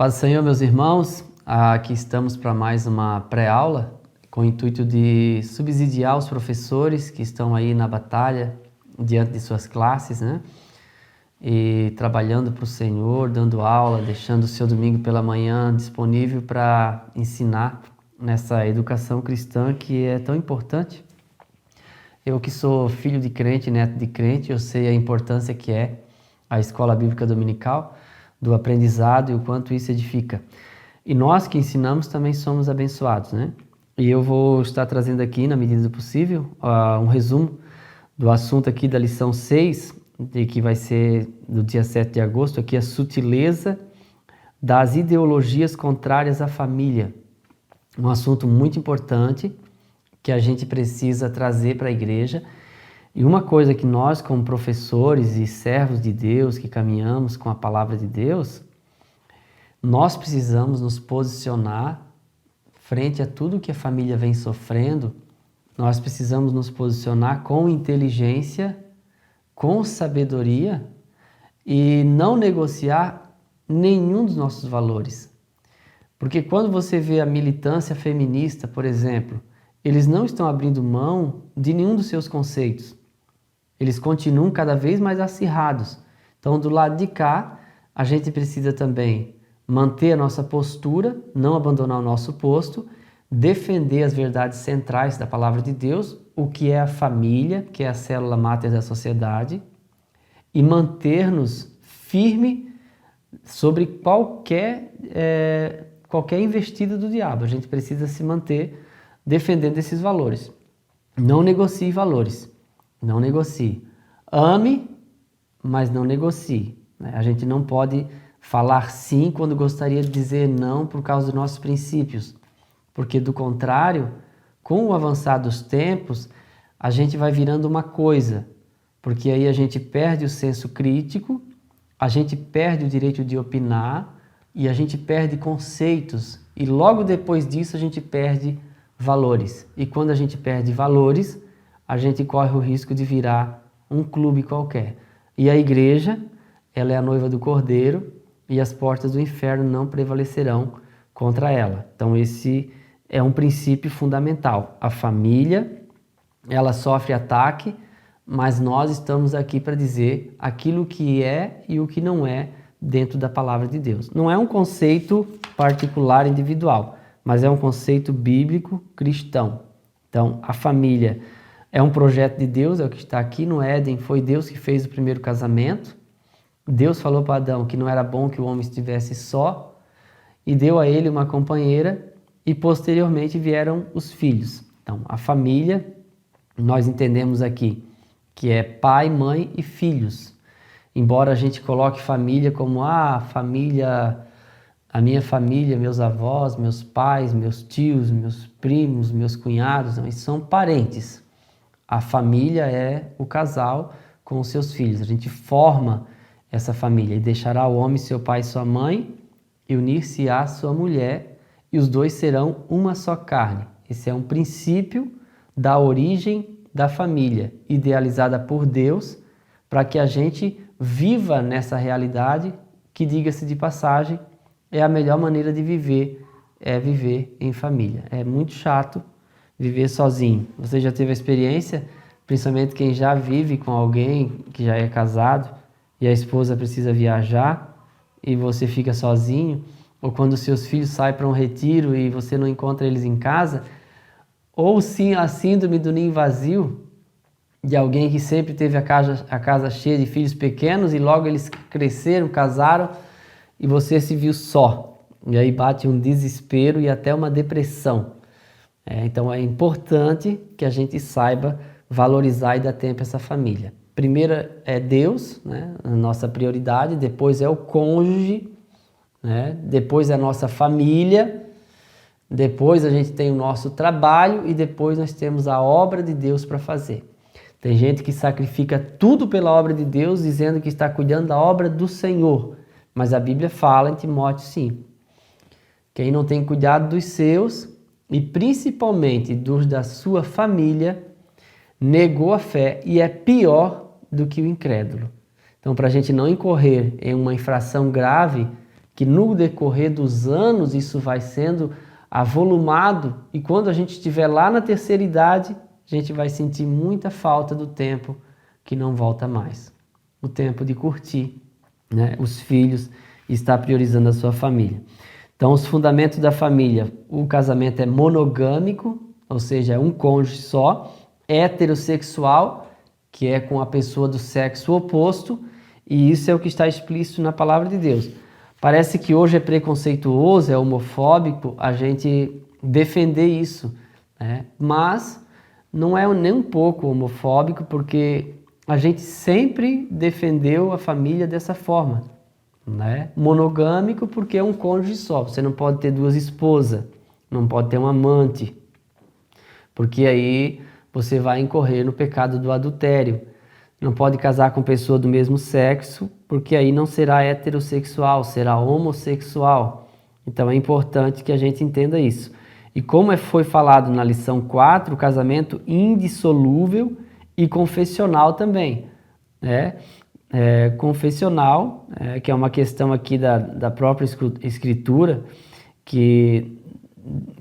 Paz do Senhor, meus irmãos, aqui estamos para mais uma pré-aula com o intuito de subsidiar os professores que estão aí na batalha diante de suas classes, né? E trabalhando para o Senhor, dando aula, deixando o seu domingo pela manhã disponível para ensinar nessa educação cristã que é tão importante. Eu que sou filho de crente, neto de crente, eu sei a importância que é a escola bíblica dominical, do aprendizado e o quanto isso edifica. E nós que ensinamos também somos abençoados, né? E eu vou estar trazendo aqui, na medida do possível, um resumo do assunto aqui da lição 6, que vai ser do dia 7 de agosto, aqui a sutileza das ideologias contrárias à família. Um assunto muito importante que a gente precisa trazer para a igreja. E uma coisa que nós, como professores e servos de Deus, que caminhamos com a palavra de Deus, nós precisamos nos posicionar frente a tudo que a família vem sofrendo. Nós precisamos nos posicionar com inteligência, com sabedoria e não negociar nenhum dos nossos valores. Porque quando você vê a militância feminista, por exemplo, eles não estão abrindo mão de nenhum dos seus conceitos. Eles continuam cada vez mais acirrados. Então, do lado de cá, a gente precisa também manter a nossa postura, não abandonar o nosso posto, defender as verdades centrais da palavra de Deus, o que é a família, que é a célula máter da sociedade, e manter-nos firme sobre qualquer investida do diabo. A gente precisa se manter defendendo esses valores. Não negocie valores. Não negocie. Ame, mas não negocie. A gente não pode falar sim quando gostaria de dizer não por causa dos nossos princípios. Porque, do contrário, com o avançar dos tempos, a gente vai virando uma coisa. Porque aí a gente perde o senso crítico, a gente perde o direito de opinar e a gente perde conceitos. E logo depois disso a gente perde valores. E quando a gente perde valores, a gente corre o risco de virar um clube qualquer. E a igreja, ela é a noiva do Cordeiro e as portas do inferno não prevalecerão contra ela. Então esse é um princípio fundamental. A família, ela sofre ataque, mas nós estamos aqui para dizer aquilo que é e o que não é dentro da palavra de Deus. Não é um conceito particular, individual, mas é um conceito bíblico cristão. Então a família é um projeto de Deus, é o que está aqui no Éden, foi Deus que fez o primeiro casamento. Deus falou para Adão que não era bom que o homem estivesse só e deu a ele uma companheira e posteriormente vieram os filhos. Então, a família, nós entendemos aqui que é pai, mãe e filhos. Embora a gente coloque família como família, a minha família, meus avós, meus pais, meus tios, meus primos, meus cunhados, não, eles são parentes. A família é o casal com os seus filhos. A gente forma essa família. E deixará o homem seu pai e sua mãe e unir-se-á à sua mulher e os dois serão uma só carne. Esse é um princípio da origem da família, idealizada por Deus, para que a gente viva nessa realidade que, diga-se de passagem, é a melhor maneira de viver, é viver em família. É muito chato viver sozinho. Você já teve a experiência, principalmente quem já vive com alguém que já é casado e a esposa precisa viajar e você fica sozinho, ou quando seus filhos saem para um retiro e você não encontra eles em casa, ou sim a síndrome do ninho vazio, de alguém que sempre teve a casa cheia de filhos pequenos e logo eles cresceram, casaram e você se viu só. E aí bate um desespero e até uma depressão. Então é importante que a gente saiba valorizar e dar tempo a essa família. Primeiro é Deus, né, a nossa prioridade, depois é o cônjuge, né, depois é a nossa família, depois a gente tem o nosso trabalho e depois nós temos a obra de Deus para fazer. Tem gente que sacrifica tudo pela obra de Deus, dizendo que está cuidando da obra do Senhor. Mas a Bíblia fala em Timóteo, sim. Quem não tem cuidado dos seus, e principalmente dos da sua família, negou a fé e é pior do que o incrédulo. Então, para a gente não incorrer em uma infração grave, que no decorrer dos anos isso vai sendo avolumado e quando a gente estiver lá na terceira idade, a gente vai sentir muita falta do tempo que não volta mais. O tempo de curtir, né, os filhos e estar priorizando a sua família. Então, os fundamentos da família, o casamento é monogâmico, ou seja, é um cônjuge só, heterossexual, que é com a pessoa do sexo oposto, e isso é o que está explícito na palavra de Deus. Parece que hoje é preconceituoso, é homofóbico a gente defender isso, né? Mas não é nem um pouco homofóbico, porque a gente sempre defendeu a família dessa forma, né? Monogâmico porque é um cônjuge só, você não pode ter duas esposas, não pode ter um amante, porque aí você vai incorrer no pecado do adultério. Não pode casar com pessoa do mesmo sexo, porque aí não será heterossexual, será homossexual. Então é importante que a gente entenda isso. E como foi falado na lição 4, o casamento indissolúvel e confessional também, né? Confessional, que é uma questão aqui da própria escritura, que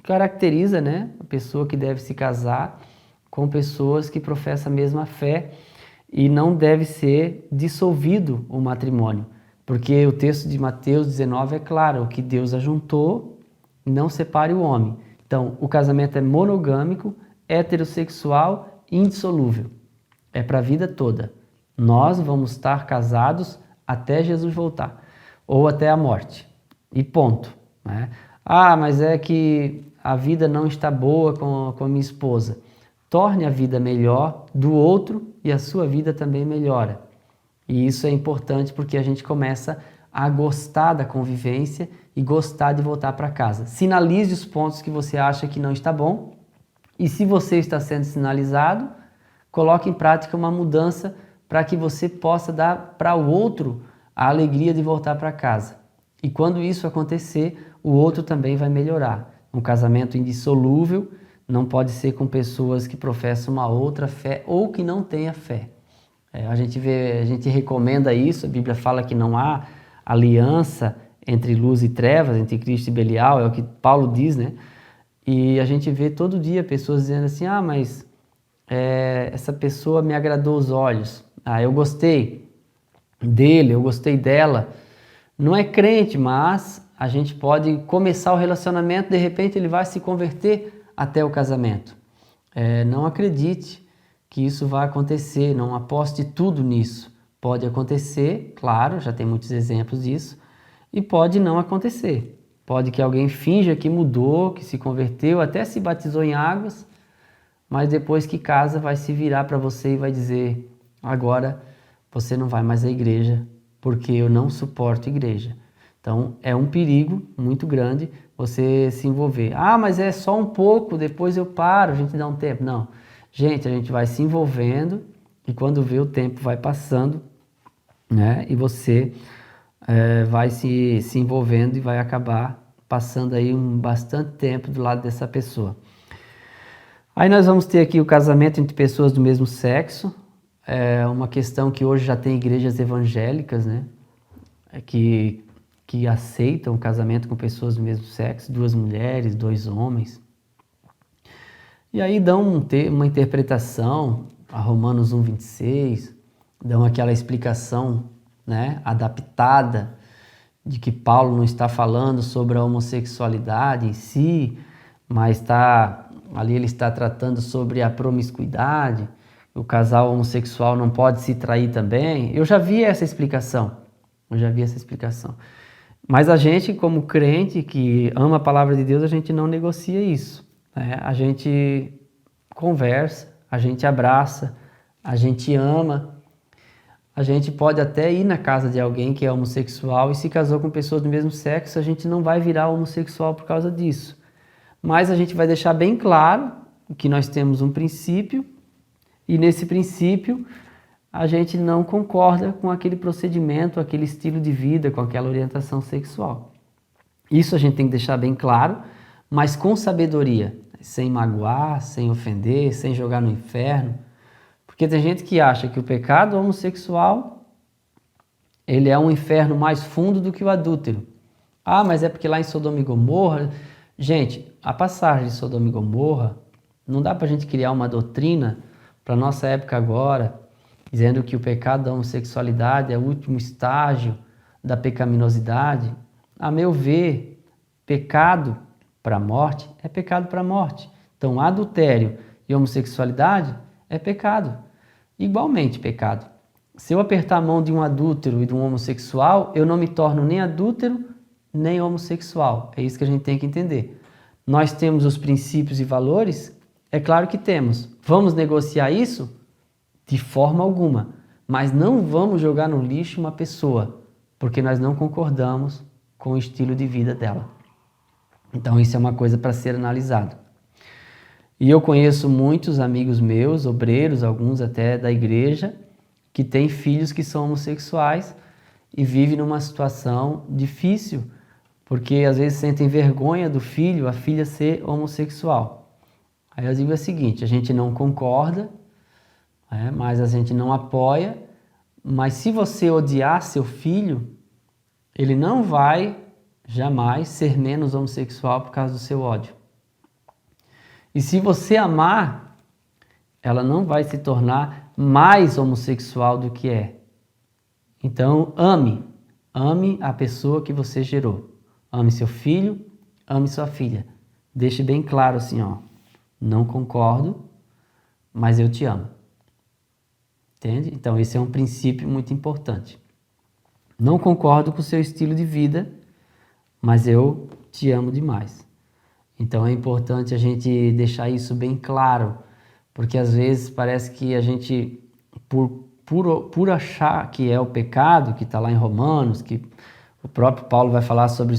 caracteriza, né, a pessoa que deve se casar com pessoas que professam a mesma fé e não deve ser dissolvido o matrimônio, porque o texto de Mateus 19 é claro, o que Deus ajuntou, não separe o homem. Então, o casamento é monogâmico, heterossexual e indissolúvel. É para a vida toda. Nós vamos estar casados até Jesus voltar, ou até a morte. E ponto, né? Ah, mas é que a vida não está boa com a minha esposa. Torne a vida melhor do outro e a sua vida também melhora. E isso é importante porque a gente começa a gostar da convivência e gostar de voltar para casa. Sinalize os pontos que você acha que não está bom e se você está sendo sinalizado, coloque em prática uma mudança para que você possa dar para o outro a alegria de voltar para casa. E quando isso acontecer, o outro também vai melhorar. Um casamento indissolúvel não pode ser com pessoas que professam uma outra fé ou que não tenha fé. A gente recomenda isso, a Bíblia fala que não há aliança entre luz e trevas, entre Cristo e Belial, é o que Paulo diz, né? E a gente vê todo dia pessoas dizendo assim, mas essa pessoa me agradou os olhos, eu gostei dele, eu gostei dela. Não é crente, mas a gente pode começar o relacionamento, de repente ele vai se converter até o casamento. Não acredite que isso vai acontecer, não aposte tudo nisso. Pode acontecer, claro, já tem muitos exemplos disso, e pode não acontecer. Pode que alguém finja que mudou, que se converteu, até se batizou em águas, mas depois que casa vai se virar para você e vai dizer, agora você não vai mais à igreja, porque eu não suporto igreja. Então é um perigo muito grande você se envolver. Mas é só um pouco, depois eu paro, a gente dá um tempo. Não, gente, a gente vai se envolvendo e quando vê o tempo vai passando, né? E você vai se envolvendo e vai acabar passando aí bastante tempo do lado dessa pessoa. Aí nós vamos ter aqui o casamento entre pessoas do mesmo sexo, uma questão que hoje já tem igrejas evangélicas, né? Que aceitam o casamento com pessoas do mesmo sexo, 2 mulheres, 2 homens. E aí dão uma interpretação, a Romanos 1:26, dão aquela explicação, né, adaptada, de que Paulo não está falando sobre a homossexualidade em si, mas ali ele está tratando sobre a promiscuidade, o casal homossexual não pode se trair também. Eu já vi essa explicação. Mas a gente, como crente que ama a palavra de Deus, a gente não negocia isso, né? A gente conversa, a gente abraça, a gente ama. A gente pode até ir na casa de alguém que é homossexual e se casou com pessoas do mesmo sexo, a gente não vai virar homossexual por causa disso. Mas a gente vai deixar bem claro que nós temos um princípio e nesse princípio a gente não concorda com aquele procedimento, aquele estilo de vida, com aquela orientação sexual. Isso a gente tem que deixar bem claro, mas com sabedoria, sem magoar, sem ofender, sem jogar no inferno. Porque tem gente que acha que o pecado homossexual ele é um inferno mais fundo do que o adúltero. Ah, mas é porque lá em Sodoma e Gomorra... Gente, a passagem de Sodoma e Gomorra, não dá para a gente criar uma doutrina para a nossa época agora, dizendo que o pecado da homossexualidade é o último estágio da pecaminosidade. A meu ver, pecado para a morte é pecado para a morte. Então, adultério e homossexualidade é pecado. Igualmente pecado. Se eu apertar a mão de um adúltero e de um homossexual, eu não me torno nem adúltero, nem homossexual. É isso que a gente tem que entender. Nós temos os princípios e valores? É claro que temos. Vamos negociar isso? De forma alguma. Mas não vamos jogar no lixo uma pessoa, porque nós não concordamos com o estilo de vida dela. Então isso é uma coisa para ser analisado. E eu conheço muitos amigos meus, obreiros, alguns até da igreja, que têm filhos que são homossexuais e vivem numa situação difícil, porque às vezes sentem vergonha do filho, a filha ser homossexual. Aí eu digo o seguinte, a gente não concorda, mas a gente não apoia, mas se você odiar seu filho, ele não vai jamais ser menos homossexual por causa do seu ódio. E se você amar, ela não vai se tornar mais homossexual do que é. Então, ame a pessoa que você gerou. Ame seu filho, ame sua filha. Deixe bem claro assim, ó, não concordo, mas eu te amo. Entende? Então, esse é um princípio muito importante. Não concordo com o seu estilo de vida, mas eu te amo demais. Então, é importante a gente deixar isso bem claro, porque às vezes parece que a gente, por achar que é o pecado, que está lá em Romanos, que o próprio Paulo vai falar sobre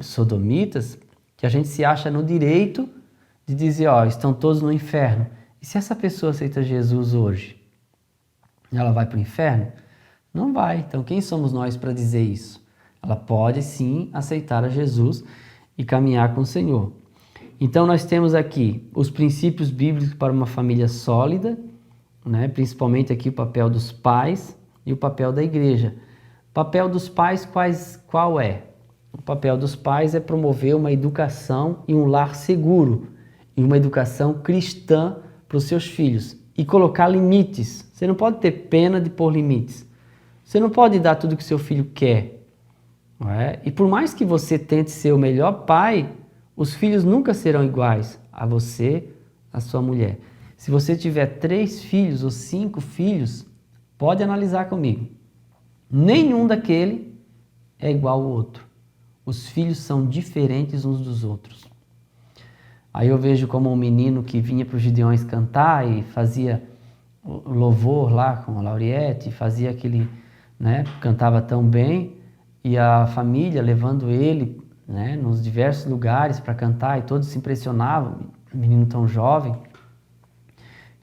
sodomitas, que a gente se acha no direito de dizer, ó, estão todos no inferno. E se essa pessoa aceita Jesus hoje, ela vai para o inferno? Não vai. Então, quem somos nós para dizer isso? Ela pode sim aceitar a Jesus e caminhar com o Senhor. Então, nós temos aqui os princípios bíblicos para uma família sólida, né? Principalmente aqui o papel dos pais e o papel da igreja. O papel dos pais, qual é? O papel dos pais é promover uma educação e um lar seguro, e uma educação cristã para os seus filhos, e colocar limites. Você não pode ter pena de pôr limites. Você não pode dar tudo que seu filho quer. Não é? E por mais que você tente ser o melhor pai, os filhos nunca serão iguais a você, a sua mulher. Se você tiver 3 filhos ou 5 filhos, pode analisar comigo. Nenhum daquele é igual ao outro. Os filhos são diferentes uns dos outros. Aí eu vejo como um menino que vinha para os Gideões cantar e fazia o louvor lá com a Lauriette, fazia aquele, né, cantava tão bem, e a família levando ele, né, nos diversos lugares para cantar, e todos se impressionavam, um menino tão jovem,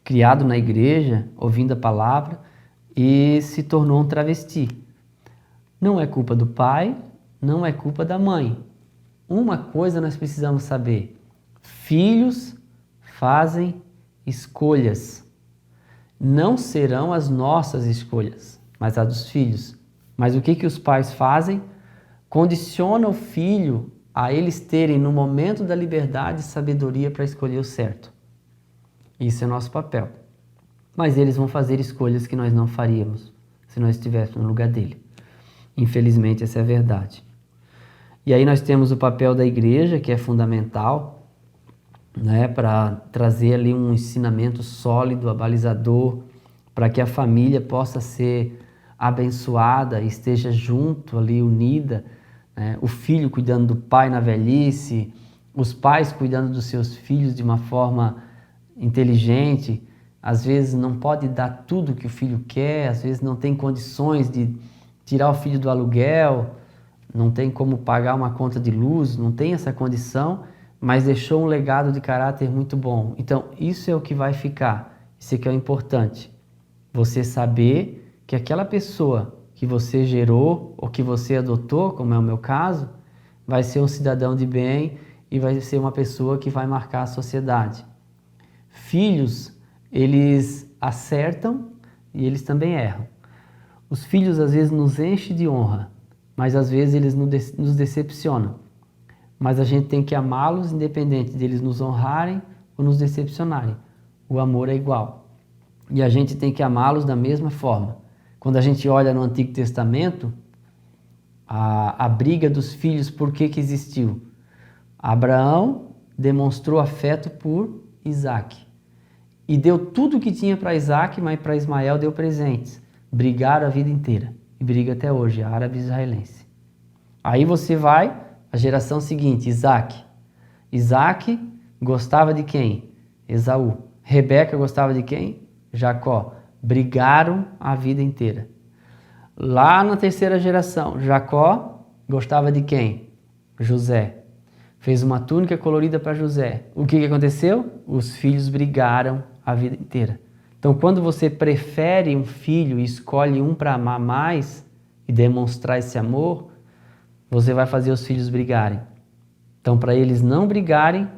criado na igreja, ouvindo a palavra, e se tornou um travesti. Não é culpa do pai, não é culpa da mãe. Uma coisa nós precisamos saber: filhos fazem escolhas. Não serão as nossas escolhas, mas as dos filhos. Mas o que os pais fazem? Condiciona o filho a eles terem, no momento da liberdade, sabedoria para escolher o certo. Isso é nosso papel. Mas eles vão fazer escolhas que nós não faríamos se nós estivéssemos no lugar dele. Infelizmente, essa é a verdade. E aí nós temos o papel da igreja, que é fundamental, né, para trazer ali um ensinamento sólido, abalizador, para que a família possa ser abençoada, esteja junto ali, unida, né? O filho cuidando do pai na velhice, os pais cuidando dos seus filhos de uma forma inteligente. Às vezes não pode dar tudo que o filho quer, às vezes não tem condições de tirar o filho do aluguel, não tem como pagar uma conta de luz, não tem essa condição, mas deixou um legado de caráter muito bom. Então, isso é o que vai ficar. Isso é que é o importante. Você saber que aquela pessoa que você gerou ou que você adotou, como é o meu caso, vai ser um cidadão de bem e vai ser uma pessoa que vai marcar a sociedade. Filhos, eles acertam e eles também erram. Os filhos às vezes nos enchem de honra, mas às vezes eles nos decepcionam. Mas a gente tem que amá-los independente deles nos honrarem ou nos decepcionarem. O amor é igual. E a gente tem que amá-los da mesma forma. Quando a gente olha no Antigo Testamento, a briga dos filhos, por que existiu? Abraão demonstrou afeto por Isaac. E deu tudo o que tinha para Isaac, mas para Ismael deu presentes. Brigaram a vida inteira. E briga até hoje, árabe-israelense. Aí você vai, a geração seguinte, Isaac. Isaac gostava de quem? Esaú. Rebeca gostava de quem? Jacó. Brigaram a vida inteira. Lá na terceira geração, Jacó gostava de quem? José. Fez uma túnica colorida para José. O que aconteceu? Os filhos brigaram a vida inteira. Então, quando você prefere um filho e escolhe um para amar mais e demonstrar esse amor, você vai fazer os filhos brigarem. Então, para eles não brigarem,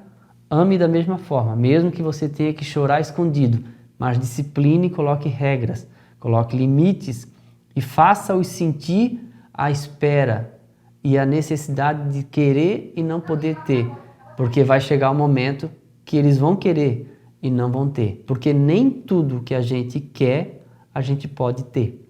ame da mesma forma, mesmo que você tenha que chorar escondido, mas discipline e coloque regras, coloque limites e faça-os sentir a espera e a necessidade de querer e não poder ter, porque vai chegar um momento que eles vão querer e não vão ter, porque nem tudo que a gente quer, a gente pode ter.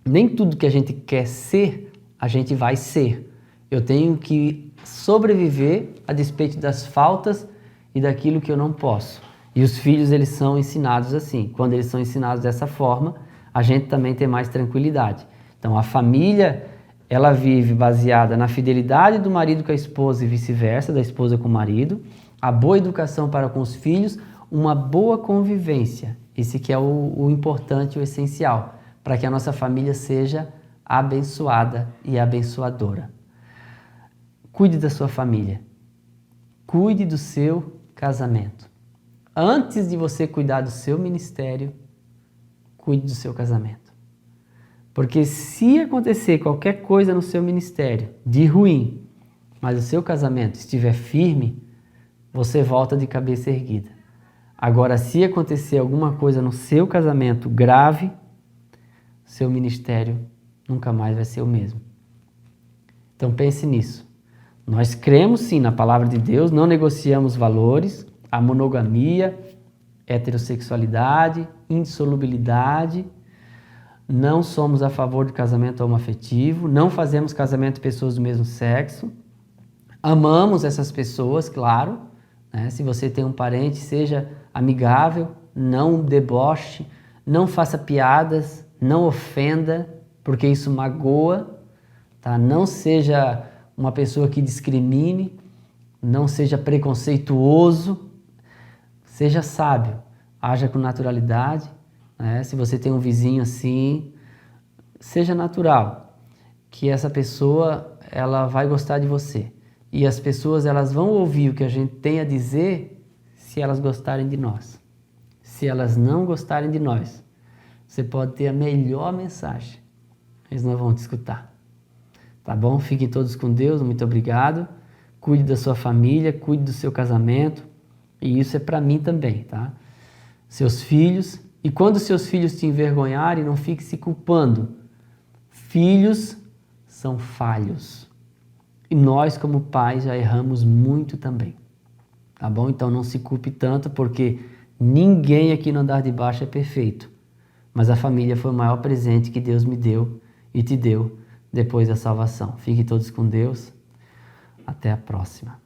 Nem tudo que a gente quer ser, a gente vai ser. Eu tenho que sobreviver a despeito das faltas e daquilo que eu não posso. E os filhos, eles são ensinados assim. Quando eles são ensinados dessa forma, a gente também tem mais tranquilidade. Então, a família, ela vive baseada na fidelidade do marido com a esposa e vice-versa, da esposa com o marido, a boa educação para com os filhos, uma boa convivência. Esse que é o importante, o essencial, para que a nossa família seja abençoada e abençoadora. Cuide da sua família. Cuide do seu casamento. Antes de você cuidar do seu ministério, cuide do seu casamento. Porque se acontecer qualquer coisa no seu ministério de ruim, mas o seu casamento estiver firme, você volta de cabeça erguida. Agora, se acontecer alguma coisa no seu casamento grave, seu ministério nunca mais vai ser o mesmo. Então pense nisso. Nós cremos sim na palavra de Deus, não negociamos valores, a monogamia, heterossexualidade, indissolubilidade, não somos a favor de casamento homoafetivo, não fazemos casamento de pessoas do mesmo sexo, amamos essas pessoas, claro, né? Se você tem um parente, seja amigável, não deboche, não faça piadas, não ofenda, porque isso magoa, tá? Não seja uma pessoa que discrimine, não seja preconceituoso, seja sábio, haja com naturalidade, né? Se você tem um vizinho assim, seja natural, que essa pessoa ela vai gostar de você. E as pessoas elas vão ouvir o que a gente tem a dizer se elas gostarem de nós. Se elas não gostarem de nós, você pode ter a melhor mensagem, eles não vão te escutar. Tá bom? Fiquem todos com Deus, muito obrigado. Cuide da sua família, cuide do seu casamento. E isso é para mim também, tá? Seus filhos. E quando seus filhos te envergonharem, não fique se culpando. Filhos são falhos. E nós, como pais, já erramos muito também. Tá bom? Então não se culpe tanto, porque ninguém aqui no andar de baixo é perfeito. Mas a família foi o maior presente que Deus me deu e te deu depois da salvação. Fiquem todos com Deus. Até a próxima.